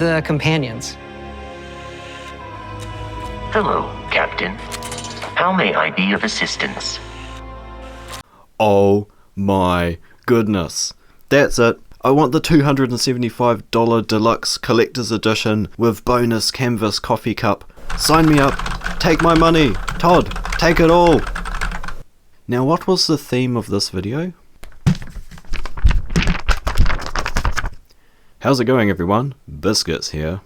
The companions. Hello, Captain. How may I be of assistance? Oh my goodness. That's it. I want the $275 deluxe collector's edition with bonus canvas coffee cup. Sign me up. Take my money. Todd, take it all. Now, what was the theme of this video? How's it going, everyone? Biscuits here.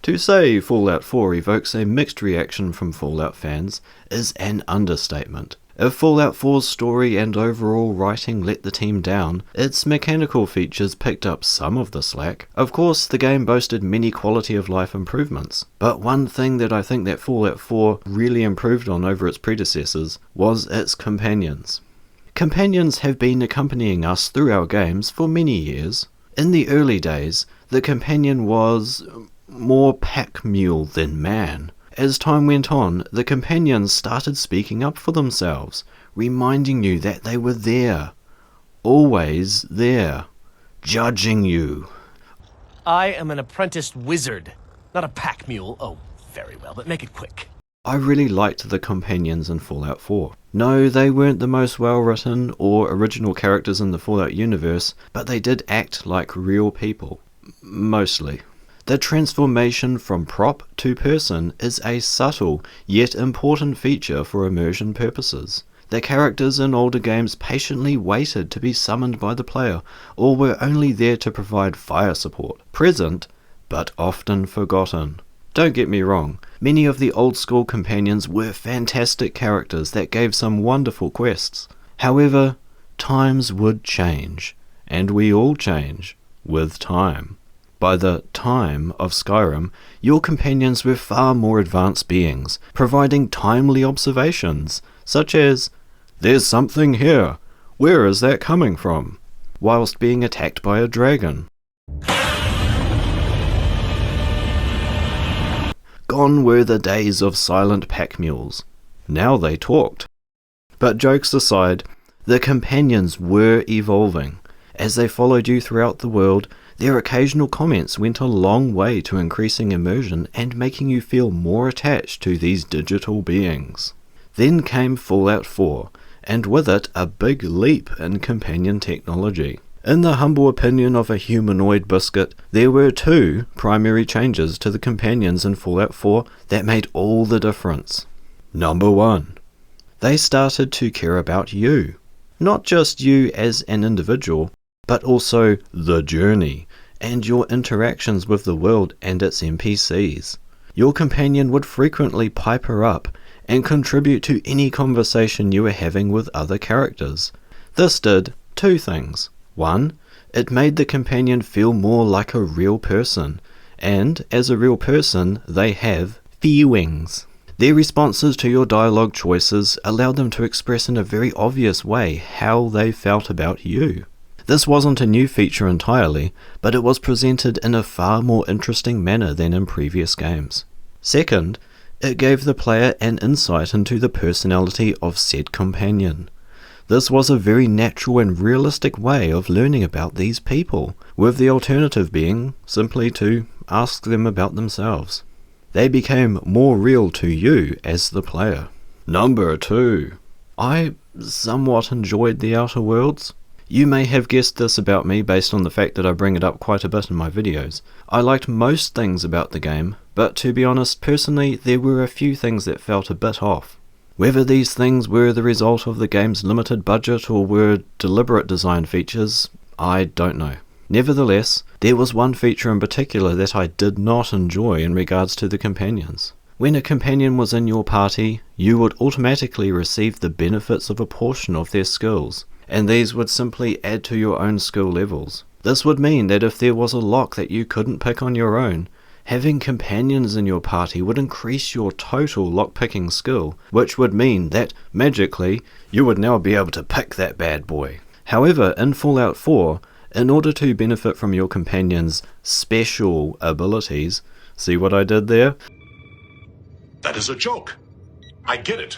To say Fallout 4 evokes a mixed reaction from Fallout fans is an understatement. If Fallout 4's story and overall writing let the team down, its mechanical features picked up some of the slack. Of course, the game boasted many quality of life improvements, but one thing that I think that Fallout 4 really improved on over its predecessors was its companions. Companions have been accompanying us through our games for many years. In the early days, the companion was more pack mule than man. As time went on, the companions started speaking up for themselves, reminding you that they were there, always there, judging you. I am an apprenticed wizard, not a pack mule. Oh, very well, but make it quick. I really liked the companions in Fallout 4. No, they weren't the most well-written or original characters in the Fallout universe, but they did act like real people. Mostly. The transformation from prop to person is a subtle yet important feature for immersion purposes. The characters in older games patiently waited to be summoned by the player, or were only there to provide fire support. Present, but often forgotten. Don't get me wrong, many of the old school companions were fantastic characters that gave some wonderful quests. However, times would change, and we all change with time. By the time of Skyrim, your companions were far more advanced beings, providing timely observations, such as, "There's something here, where is that coming from?" whilst being attacked by a dragon. Gone were the days of silent pack mules. Now they talked. But jokes aside, the companions were evolving. As they followed you throughout the world, their occasional comments went a long way to increasing immersion and making you feel more attached to these digital beings. Then came Fallout 4, and with it a big leap in companion technology. In the humble opinion of a humanoid biscuit, there were two primary changes to the companions in Fallout 4 that made all the difference. Number 1. They started to care about you. Not just you as an individual, but also the journey, and your interactions with the world and its NPCs. Your companion would frequently pipe her up and contribute to any conversation you were having with other characters. This did two things. 1. It made the companion feel more like a real person, and as a real person, they have feelings. Their responses to your dialogue choices allowed them to express in a very obvious way how they felt about you. This wasn't a new feature entirely, but it was presented in a far more interesting manner than in previous games. Second, it gave the player an insight into the personality of said companion. This was a very natural and realistic way of learning about these people, with the alternative being simply to ask them about themselves. They became more real to you as the player. Number 2. I somewhat enjoyed the Outer Worlds. You may have guessed this about me based on the fact that I bring it up quite a bit in my videos. I liked most things about the game, but to be honest, personally, there were a few things that felt a bit off. Whether these things were the result of the game's limited budget or were deliberate design features, I don't know. Nevertheless, there was one feature in particular that I did not enjoy in regards to the companions. When a companion was in your party, you would automatically receive the benefits of a portion of their skills, and these would simply add to your own skill levels. This would mean that if there was a lock that you couldn't pick on your own, having companions in your party would increase your total lockpicking skill, which would mean that, magically, you would now be able to pick that bad boy. However, in Fallout 4, in order to benefit from your companion's special abilities, see what I did there? That is a joke. I get it.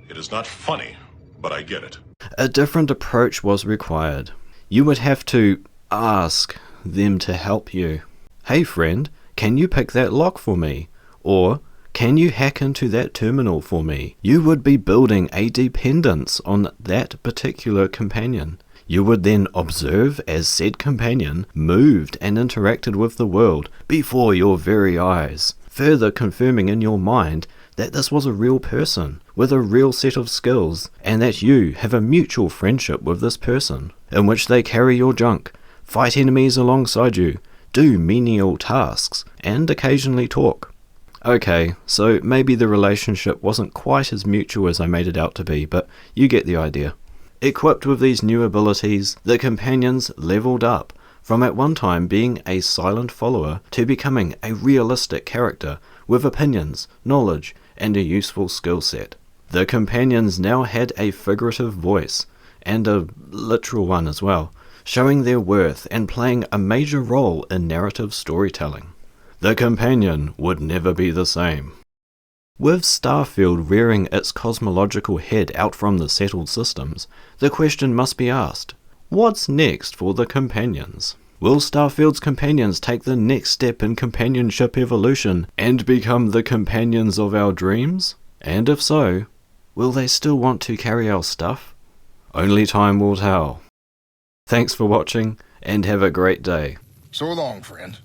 It is not funny, but I get it. A different approach was required. You would have to ask them to help you. Hey friend, Can you pick that lock for me? Or, can you hack into that terminal for me? You would be building a dependence on that particular companion. You would then observe as said companion moved and interacted with the world before your very eyes, further confirming in your mind that this was a real person with a real set of skills, and that you have a mutual friendship with this person, in which they carry your junk, fight enemies alongside you, do menial tasks, and occasionally talk. Okay, so maybe the relationship wasn't quite as mutual as I made it out to be, but you get the idea. Equipped with these new abilities, the companions leveled up, from at one time being a silent follower to becoming a realistic character with opinions, knowledge, and a useful skill set. The companions now had a figurative voice, and a literal one as well, showing their worth and playing a major role in narrative storytelling. The companion would never be the same. With Starfield rearing its cosmological head out from the settled systems, the question must be asked, what's next for the companions? Will Starfield's companions take the next step in companionship evolution and become the companions of our dreams? And if so, will they still want to carry our stuff? Only time will tell. Thanks for watching, and have a great day. So long, friend.